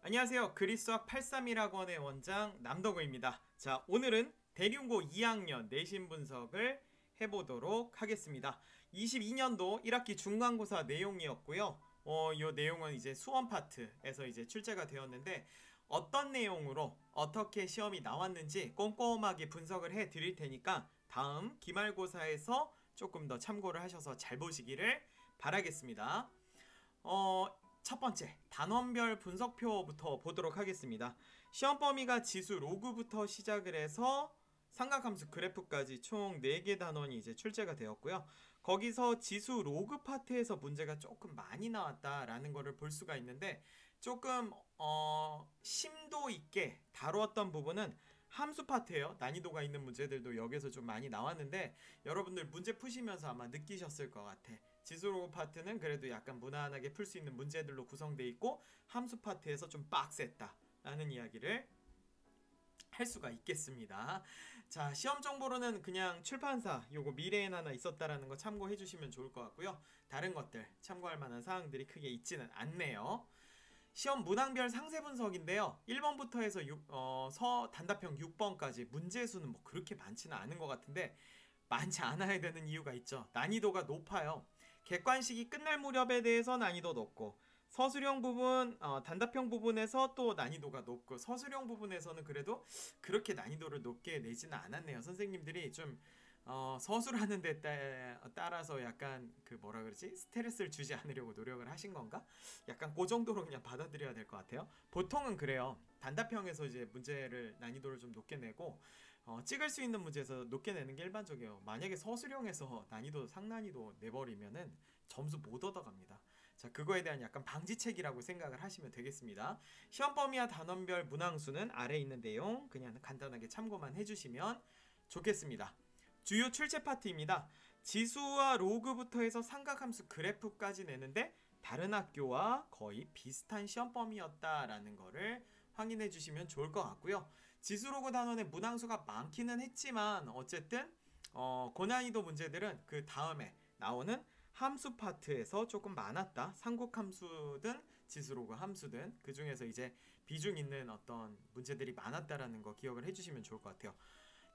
안녕하세요. 그리스학 831학원의 원장 남덕우입니다. 자, 오늘은 대륜고 2학년 내신 분석을 해보도록 하겠습니다. 22년도 1학기 중간고사 내용이었고요. 요 내용은 이제 수원 파트에서 이제 출제가 되었는데 어떤 내용으로 어떻게 시험이 나왔는지 꼼꼼하게 분석을 해 드릴 테니까 다음 기말고사에서 조금 더 참고를 하셔서 잘 보시기를 바라겠습니다. 첫 번째, 단원별 분석표부터 보도록 하겠습니다. 시험 범위가 지수 로그부터 시작을 해서 삼각함수 그래프까지 총 4개 단원이 이제 출제가 되었고요. 거기서 지수 로그 파트에서 문제가 조금 많이 나왔다라는 것을 볼 수가 있는데 조금 심도 있게 다루었던 부분은 함수 파트예요. 난이도가 있는 문제들도 여기서 좀 많이 나왔는데 여러분들 문제 푸시면서 아마 느끼셨을 것 같아. 지수로그 파트는 그래도 약간 무난하게 풀 수 있는 문제들로 구성되어 있고 함수 파트에서 좀 빡셌다 라는 이야기를 할 수가 있겠습니다. 자, 시험 정보로는 그냥 출판사 요거 미래엔 하나 있었다라는 거 참고해 주시면 좋을 것 같고요. 다른 것들 참고할 만한 사항들이 크게 있지는 않네요. 시험 문항별 상세 분석인데요. 1번부터 해서 단답형 6번까지 문제수는 뭐 그렇게 많지는 않은 것 같은데 많지 않아야 되는 이유가 있죠. 난이도가 높아요. 객관식이 끝날 무렵에 대해서 난이도 높고 서술형 부분, 단답형 부분에서 또 난이도가 높고 서술형 부분에서는 그래도 그렇게 난이도를 높게 내지는 않았네요. 선생님들이 좀 서술하는 데 따라서 약간 그 뭐라 그러지? 스트레스를 주지 않으려고 노력을 하신 건가? 약간 그 정도로 그냥 받아들여야 될 것 같아요. 보통은 그래요. 단답형에서 이제 문제를 난이도를 좀 높게 내고 찍을 수 있는 문제에서 높게 내는 게 일반적이에요. 만약에 서술형에서 난이도 상난이도 내버리면은 점수 못 얻어갑니다. 자, 그거에 대한 약간 방지책이라고 생각을 하시면 되겠습니다. 시험 범위와 단원별 문항수는 아래에 있는 내용 그냥 간단하게 참고만 해주시면 좋겠습니다. 주요 출제 파트입니다. 지수와 로그부터 해서 삼각함수 그래프까지 내는데 다른 학교와 거의 비슷한 시험 범위였다라는 거를 확인해 주시면 좋을 것 같고요. 지수 로그 단원의 문항수가 많기는 했지만 어쨌든 고난이도 문제들은 그 다음에 나오는 함수 파트에서 조금 많았다. 삼국함수든 지수로그 함수든 그 중에서 이제 비중 있는 어떤 문제들이 많았다라는 거 기억을 해주시면 좋을 것 같아요.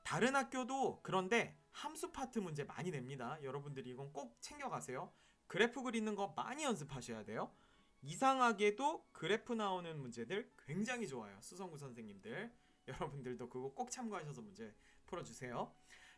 다른 학교도 그런데 함수 파트 문제 많이 냅니다. 여러분들이 이건 꼭 챙겨가세요. 그래프 그리는 거 많이 연습하셔야 돼요. 이상하게도 그래프 나오는 문제들 굉장히 좋아요. 수성구 선생님들. 여러분들도 그거 꼭 참고하셔서 문제 풀어주세요.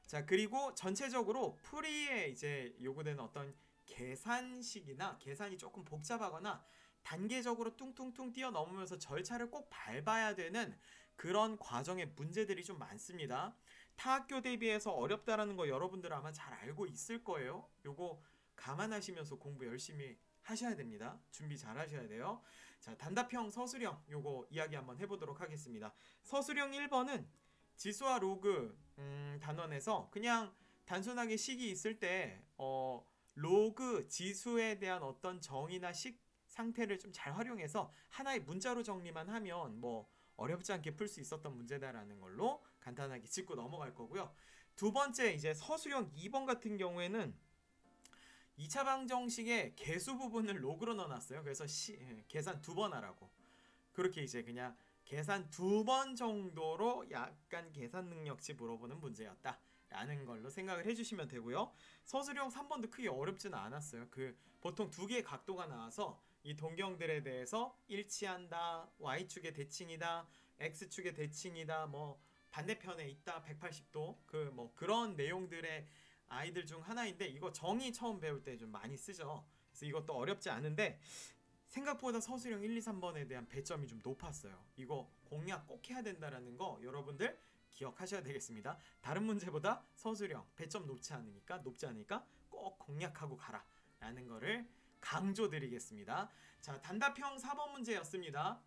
자, 그리고 전체적으로 풀이에 이제 요구되는 어떤 계산식이나 계산이 조금 복잡하거나 단계적으로 뚱뚱뚱 뛰어넘으면서 절차를 꼭 밟아야 되는 그런 과정의 문제들이 좀 많습니다. 타 학교 대비해서 어렵다라는 거 여러분들 아마 잘 알고 있을 거예요. 요거 감안하시면서 공부 열심히 하셔야 됩니다. 준비 잘 하셔야 돼요. 자, 단답형 서술형 요거 이야기 한번 해보도록 하겠습니다. 서술형 1번은 지수와 로그 단원에서 그냥 단순하게 식이 있을 때 로그 지수에 대한 어떤 정의나 식 상태를 좀 잘 활용해서 하나의 문자로 정리만 하면 뭐 어렵지 않게 풀 수 있었던 문제다라는 걸로 간단하게 짚고 넘어갈 거고요. 두 번째 이제 서술형 2번 같은 경우에는 2차 방정식의 개수 부분을 로그로 넣어놨어요. 그래서 계산 2번 하라고. 그렇게 이제 그냥 계산 2번 정도로 약간 계산 능력치 물어보는 문제였다 라는 걸로 생각을 해주시면 되고요. 서술형 3번도 크게 어렵지는 않았어요. 보통 두 개의 각도가 나와서 이 동경들에 대해서 일치한다, Y축의 대칭이다, X축의 대칭이다, 뭐 반대편에 있다, 180도 그런 내용들의 아이들 중 하나인데 이거 정의 처음 배울 때 좀 많이 쓰죠. 그래서 이것도 어렵지 않은데 생각보다 서술형 1, 2, 3번에 대한 배점이 좀 높았어요. 이거 공략 꼭 해야 된다라는 거 여러분들 기억하셔야 되겠습니다. 다른 문제보다 서술형 배점 높지 않으니까 꼭 공략하고 가라 라는 거를 강조드리겠습니다. 자, 단답형 4번 문제였습니다.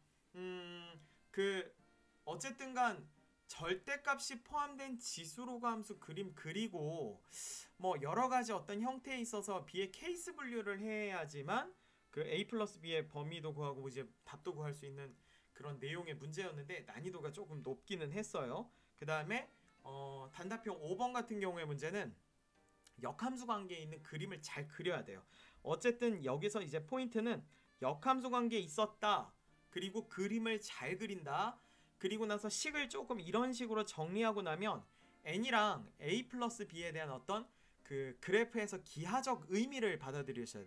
어쨌든 간 절대값이 포함된 지수로그 함수 그림 그리고 뭐 여러가지 어떤 형태에 있어서 B의 케이스 분류를 해야지만 그 A 플러스 B의 범위도 구하고 이제 답도 구할 수 있는 그런 내용의 문제였는데 난이도가 조금 높기는 했어요. 그 다음에 단답형 5번 같은 경우의 문제는 역함수 관계에 있는 그림을 잘 그려야 돼요. 어쨌든 여기서 이제 포인트는 역함수 관계에 있었다 그리고 그림을 잘 그린다. 그리고 나서 식을 조금 이런 식으로 정리하고 나면 n이랑 a 플러스 b에 대한 어떤 그 그래프에서 기하적 의미를 받아들이셔야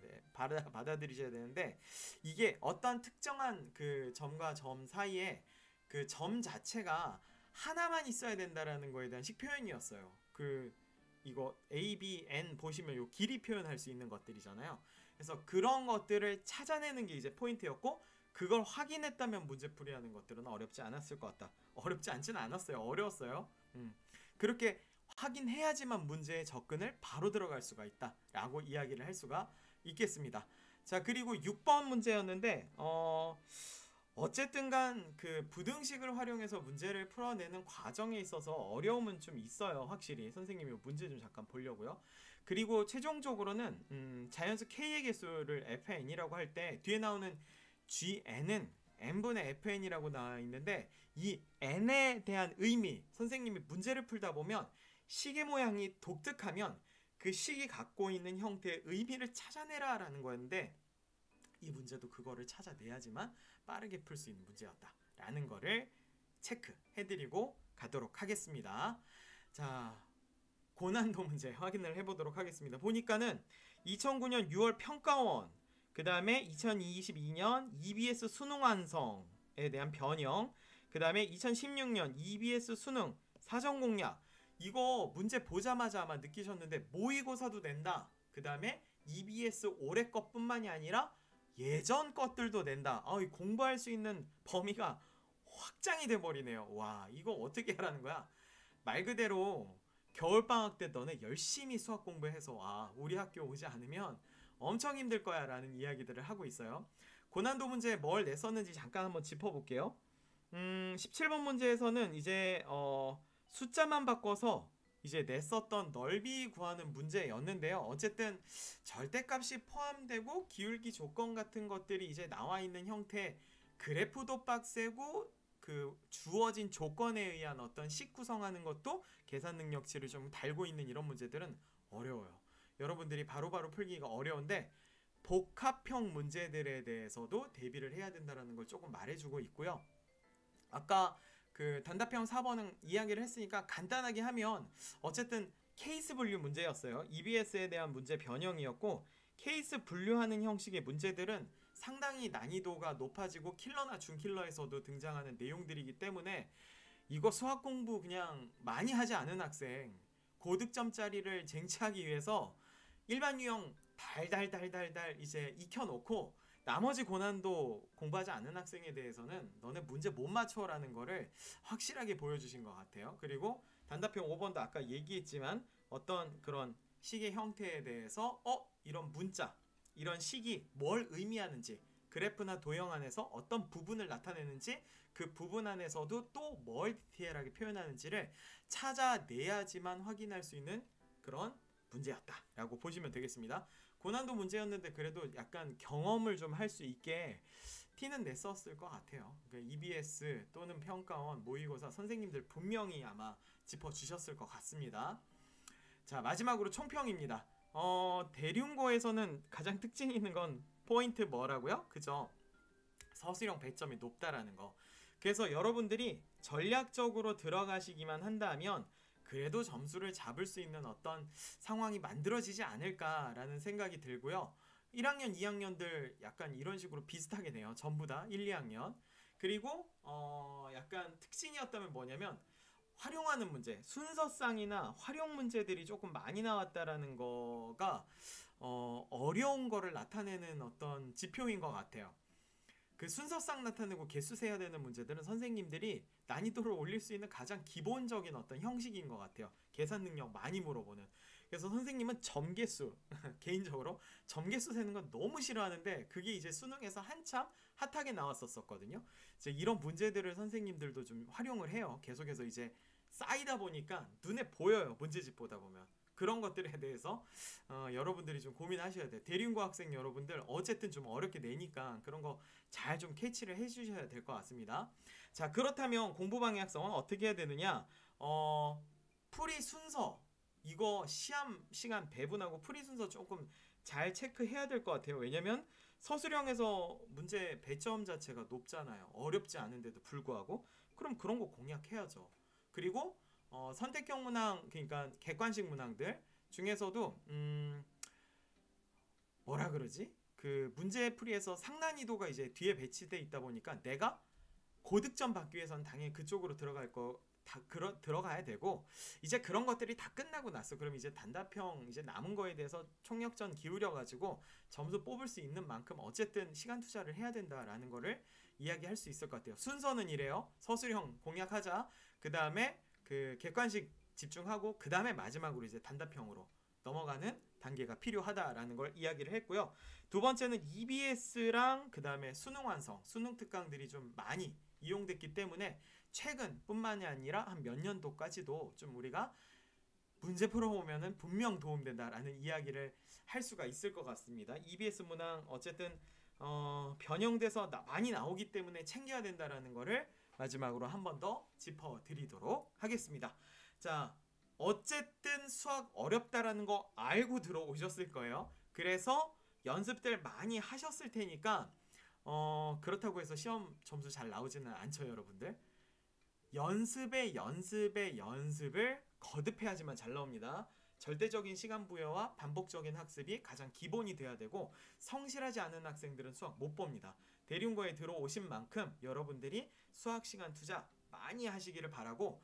되는데, 이게 어떤 특정한 그 점과 점 사이에 그 점 자체가 하나만 있어야 된다라는 거에 대한 식 표현이었어요. 이거 a, b, n 보시면 요 길이 표현할 수 있는 것들이잖아요. 그래서 그런 것들을 찾아내는 게 이제 포인트였고, 그걸 확인했다면 문제풀이하는 것들은 어렵지 않았을 것 같다. 어렵지 않지는 않았어요. 어려웠어요. 그렇게 확인해야지만 문제의 접근을 바로 들어갈 수가 있다 라고 이야기를 할 수가 있겠습니다. 자, 그리고 6번 문제였는데 어쨌든 간 그 부등식을 활용해서 문제를 풀어내는 과정에 있어서 어려움은 좀 있어요. 확실히 선생님이 문제 좀 잠깐 보려고요. 그리고 최종적으로는 자연수 k의 개수를 fn이라고 할 때 뒤에 나오는 gn은 n분의 fn이라고 나와 있는데, 이 n에 대한 의미, 선생님이 문제를 풀다 보면 식의 모양이 독특하면 그 식이 갖고 있는 형태의 의미를 찾아내라 라는 거였는데, 이 문제도 그거를 찾아내야지만 빠르게 풀 수 있는 문제였다 라는 거를 체크해드리고 가도록 하겠습니다. 자, 고난도 문제 확인을 해보도록 하겠습니다. 보니까는 2009년 6월 평가원, 그 다음에 2022년 EBS 수능 완성에 대한 변형, 그 다음에 2016년 EBS 수능 사전 공략, 이거 문제 보자마자 아마 느끼셨는데 모의고사도 낸다. 그 다음에 EBS 올해 것뿐만이 아니라 예전 것들도 낸다. 공부할 수 있는 범위가 확장이 돼버리네요. 와, 이거 어떻게 하라는 거야? 말 그대로 겨울방학 때 너네 열심히 수학 공부해서 와, 우리 학교 오지 않으면 엄청 힘들 거야 라는 이야기들을 하고 있어요. 고난도 문제 뭘 냈었는지 잠깐 한번 짚어볼게요. 17번 문제에서는 이제 숫자만 바꿔서 이제 냈었던 넓이 구하는 문제였는데요. 어쨌든 절대값이 포함되고 기울기 조건 같은 것들이 이제 나와 있는 형태, 그래프도 빡세고 그 주어진 조건에 의한 어떤 식 구성하는 것도 계산 능력치를 좀 달고 있는 이런 문제들은 어려워요. 여러분들이 바로바로 풀기가 어려운데 복합형 문제들에 대해서도 대비를 해야 된다는 걸 조금 말해주고 있고요. 아까 그 단답형 4번은 이야기를 했으니까 간단하게 하면 어쨌든 케이스 분류 문제였어요. EBS에 대한 문제 변형이었고, 케이스 분류하는 형식의 문제들은 상당히 난이도가 높아지고 킬러나 준킬러에서도 등장하는 내용들이기 때문에 이거 수학 공부 그냥 많이 하지 않은 학생, 고득점짜리를 쟁취하기 위해서 일반 유형 달달달달달 이제 익혀놓고 나머지 고난도 공부하지 않는 학생에 대해서는 너네 문제 못 맞춰라는 거를 확실하게 보여주신 것 같아요. 그리고 단답형 5번도 아까 얘기했지만 어떤 그런 식의 형태에 대해서 이런 문자, 이런 식이 뭘 의미하는지, 그래프나 도형 안에서 어떤 부분을 나타내는지, 그 부분 안에서도 또 뭘 디테일하게 표현하는지를 찾아내야지만 확인할 수 있는 그런 문제였다라고 보시면 되겠습니다. 고난도 문제였는데 그래도 약간 경험을 좀 할 수 있게 티는 냈었을 것 같아요. 그러니까 EBS 또는 평가원, 모의고사 선생님들 분명히 아마 짚어주셨을 것 같습니다. 자, 마지막으로 총평입니다. 대륜고에서는 가장 특징이 있는 건 포인트 뭐라고요? 그죠? 서술형 배점이 높다라는 거. 그래서 여러분들이 전략적으로 들어가시기만 한다면 그래도 점수를 잡을 수 있는 어떤 상황이 만들어지지 않을까라는 생각이 들고요. 1학년, 2학년들 약간 이런 식으로 비슷하게 돼요. 전부 다 1, 2학년. 그리고 약간 특징이었다면 뭐냐면 활용하는 문제, 순서쌍이나 활용 문제들이 조금 많이 나왔다라는 거가 어려운 거를 나타내는 어떤 지표인 것 같아요. 그 순서쌍 나타내고 개수 세야 되는 문제들은 선생님들이 난이도를 올릴 수 있는 가장 기본적인 어떤 형식인 것 같아요. 계산 능력 많이 물어보는. 그래서 선생님은 점개수 개인적으로 점개수 세는 건 너무 싫어하는데 그게 이제 수능에서 한참 핫하게 나왔었거든요. 이제 이런 문제들을 선생님들도 좀 활용을 해요. 계속해서 이제 쌓이다 보니까 눈에 보여요. 문제집 보다 보면. 그런 것들에 대해서 여러분들이 좀 고민하셔야 돼요. 대륜고 학생 여러분들 어쨌든 좀 어렵게 내니까 그런 거 잘 좀 캐치를 해주셔야 될 것 같습니다. 자, 그렇다면 공부방해 학생은 어떻게 해야 되느냐? 풀이 순서 이거 시험 시간 배분하고 풀이 순서 조금 잘 체크해야 될 것 같아요. 왜냐면 서술형에서 문제 배점 자체가 높잖아요. 어렵지 않은데도 불구하고. 그럼 그런 거 공략해야죠. 그리고 선택형 문항, 그러니까 객관식 문항들 중에서도 뭐라 그러지? 그 문제풀이에서 상난이도가 이제 뒤에 배치돼 있다 보니까 내가 고득점 받기 위해서는 당연히 그쪽으로 들어갈 거 다 들어가야 되고, 이제 그런 것들이 다 끝나고 났어. 그럼 이제 단답형 이제 남은 거에 대해서 총력전 기울여 가지고 점수 뽑을 수 있는 만큼 어쨌든 시간 투자를 해야 된다라는 거를 이야기할 수 있을 것 같아요. 순서는 이래요. 서술형 공략하자. 그 다음에 그 객관식 집중하고, 그 다음에 마지막으로 이제 단답형으로 넘어가는 단계가 필요하다라는 걸 이야기를 했고요. 두 번째는 EBS랑 그 다음에 수능 완성, 수능 특강들이 좀 많이 이용됐기 때문에 최근뿐만이 아니라 한 몇 년도까지도 좀 우리가 문제 풀어보면은 분명 도움된다라는 이야기를 할 수가 있을 것 같습니다. EBS 문항 어쨌든 변형돼서 많이 나오기 때문에 챙겨야 된다라는 거를 마지막으로 한 번 더 짚어드리도록 하겠습니다. 자, 어쨌든 수학 어렵다라는 거 알고 들어오셨을 거예요. 그래서 연습들 많이 하셨을 테니까 그렇다고 해서 시험 점수 잘 나오지는 않죠, 여러분들. 연습을 거듭해야지만 잘 나옵니다. 절대적인 시간 부여와 반복적인 학습이 가장 기본이 돼야 되고, 성실하지 않은 학생들은 수학 못 봅니다. 대륜고에 들어오신 만큼 여러분들이 수학 시간 투자 많이 하시기를 바라고,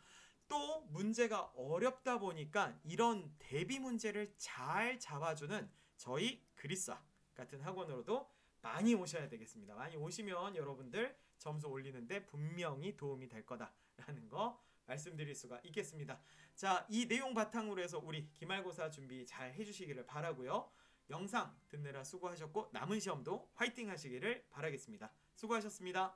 또 문제가 어렵다 보니까 이런 대비 문제를 잘 잡아주는 저희 그리수학 같은 학원으로도 많이 오셔야 되겠습니다. 많이 오시면 여러분들 점수 올리는데 분명히 도움이 될 거다라는 거 말씀드릴 수가 있겠습니다. 자, 이 내용 바탕으로 해서 우리 기말고사 준비 잘 해주시기를 바라고요. 영상 듣느라 수고하셨고, 남은 시험도 화이팅 하시기를 바라겠습니다. 수고하셨습니다.